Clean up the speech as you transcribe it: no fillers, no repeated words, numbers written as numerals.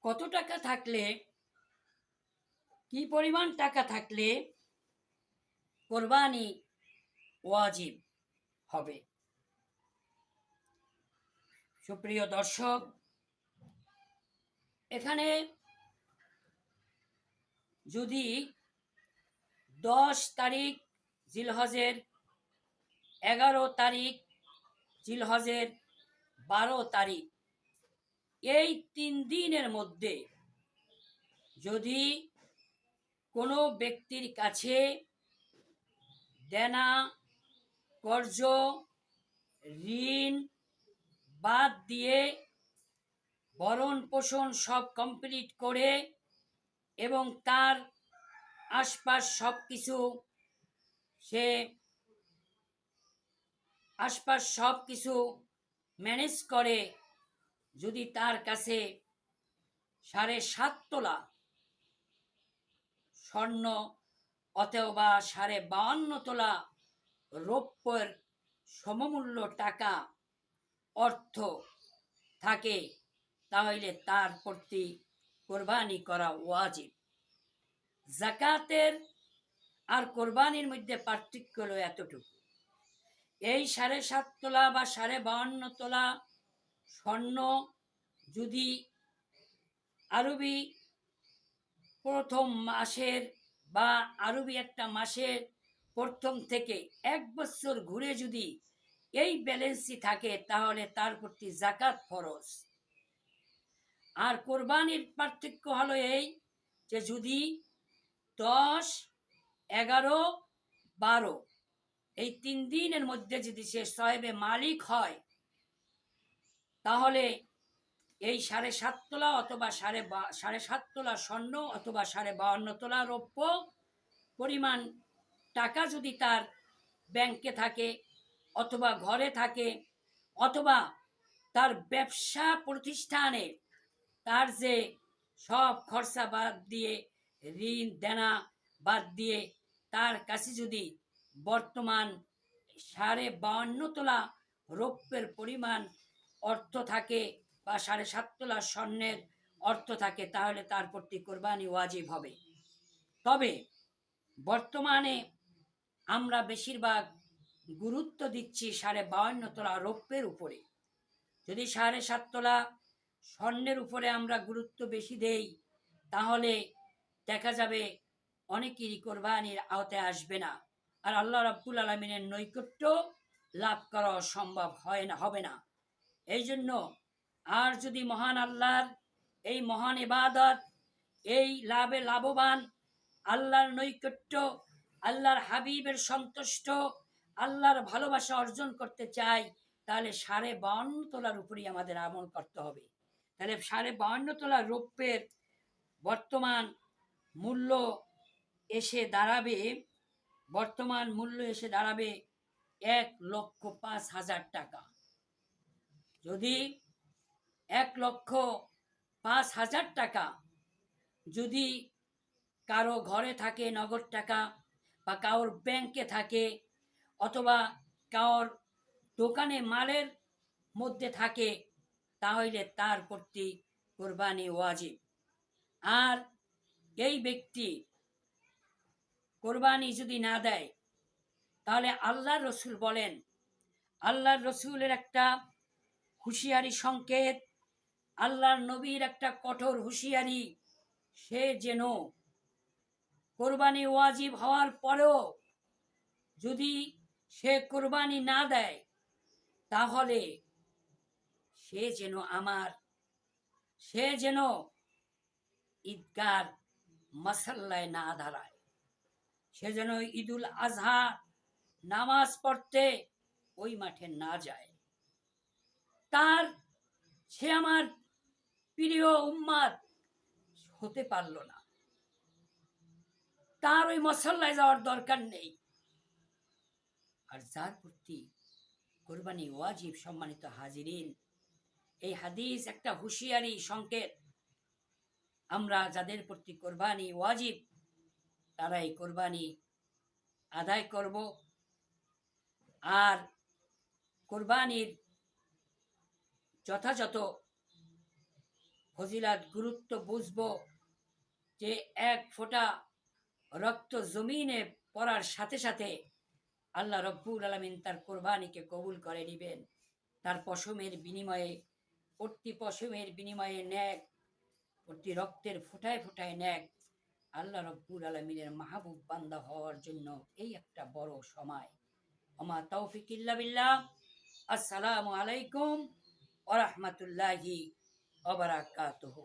কত টাকা থাকলে, কি পরিমাণ টাকা থাকলে কোরবানি ওয়াজিব হবে? সুপ্রিয় দর্শক, এখানে যদি 10 তারিখ জিলহজের, 11 তারিখ জিলহজের, 12 তারিখ, এই 3 দিনের মধ্যে যদি কোনো ব্যক্তির কাছে দেনা, কর্জ, ঋণ বাদ দিয়ে ভরণ পোষণ সব কমপ্লিট করে এবং তার আশপাশ সব কিছু ম্যানেজ করে, যদি তার কাছে 7.5 তোলা স্বর্ণ অথবা 52.5 তোলা রৌপ্যের সমমূল্য টাকা অর্থ থাকে, তাহলে তার প্রতি কোরবানি করা ওয়াজিব। জাকাতের আর কোরবানির মধ্যে পার্থক্য হলো এতটুকু, এই 7.5 তোলা বা 52.5 তোলা স্বর্ণ যদি আরবি প্রথম মাসের বা আরবি একটা মাসের প্রথম থেকে 1 বছর ঘুরে যদি এই ব্যালেন্সই থাকে, তাহলে তার প্রতি জাকাত ফরজ। আর কোরবানির পার্থক্য হলো এই যে যদি 10, 11, 12 এই 3 দিনের মধ্যে যদি সে সাহেবে মালিক হয়, তাহলে এই 7.5 তোলা অথবা 7.5 তোলা স্বর্ণ অথবা 52.5 তোলা রৌপ্য পরিমাণ টাকা যদি তার ব্যাংকে থাকে অথবা ঘরে থাকে অথবা তার ব্যবসা প্রতিষ্ঠানে তার যে সব খরচা বাদ দিয়ে, ঋণ দেনা বাদ দিয়ে তার কাছে যদি বর্তমান 52.5 তোলা রৌপ্যের পরিমাণ অর্থ থাকে বা 7.5 তোলা স্বর্ণের অর্থ থাকে, তাহলে তার প্রতি কোরবানি ওয়াজিব হবে। তবে বর্তমানে আমরা বেশিরভাগ গুরুত্ব দিচ্ছি 52.5 তোলা রৌপ্যের উপরে। যদি 7.5 তোলা স্বর্ণের উপরে আমরা গুরুত্ব বেশি দেই, তাহলে দেখা যাবে অনেকেরই কোরবানির আওতায় আসবে না, আর আল্লাহ রাব্বুল আলামিনের নৈকট্য লাভ করা সম্ভব হবে না। এই জন্য আর যদি মহান আল্লাহর এই মহান ইবাদত, এই লাভবান আল্লাহর নৈকট্য, আল্লাহর হাবিবের সন্তুষ্ট, আল্লাহর ভালোবাসা অর্জন করতে চাই, তাহলে 52.5 তোলার উপরেই আমাদের আমল করতে হবে। তাহলে 52.5 তোলা রৌপ্যের বর্তমান মূল্য এসে দাঁড়াবে 1,05,000 টাকা। যদি 1,05,000 টাকা যদি কারো ঘরে থাকে নগদ টাকা, বা কারোর ব্যাংকে থাকে, অথবা কারোর দোকানে মালের মধ্যে থাকে, তাহলে তার প্রতি কোরবানি ওয়াজিব। আর এই ব্যক্তি কোরবানি যদি না দেয়, তাহলে আল্লাহর রসুল বলেন, আল্লাহর রসুলের একটা হুঁশিয়ারি সংকেত, আল্লাহর নবীর একটা কঠোর হুঁশিয়ারি, সে যেন কোরবানি ওয়াজিব হওয়ার পরেও যদি সে কোরবানি না দেয়, তাহলে সে যেন ঈদগার মাসাল্লায় না দাঁড়ায়, সে যেন ঈদুল আজহা নামাজ পড়তে ওই মাঠে না যায়। সে আমার প্রিয় উম্মাত হতে পারল না, তার ওই মসল্লায় যাওয়ার দরকার নেই। আর যার প্রতি কোরবানি ওয়াজিব, সম্মানিত হাজিরিন, এই হাদিস একটা হুঁশিয়ারি সংকেত। আমরা যাদের প্রতি কোরবানি ওয়াজিব, তারা এই কোরবানি আদায় করব। আর কোরবানির যথাযথ ফজিলাত গুরুত্ব বুঝবো যে এক ফোঁটা রক্ত জমিনে পড়ার সাথে সাথে আল্লাহ রব্বুল আলামিন তার কোরবানিকে কবুল করে নেবেন। তার পশমের বিনিময়ে, প্রতি পশমের বিনিময়ে ন্যাক, প্রতি রক্তের ফোঁটায় ফোঁটায় ন্যাক, আল্লাহ রব্বুল আলামিনের মাহবুব বান্দা হওয়ার জন্য এই একটা বড় সময়। ওমা তৌফিক ইল্লা বিল্লাহ। আসসালামু আলাইকুম ওয়া রাহমাতুল্লাহি ওয়া বারাকাতুহু।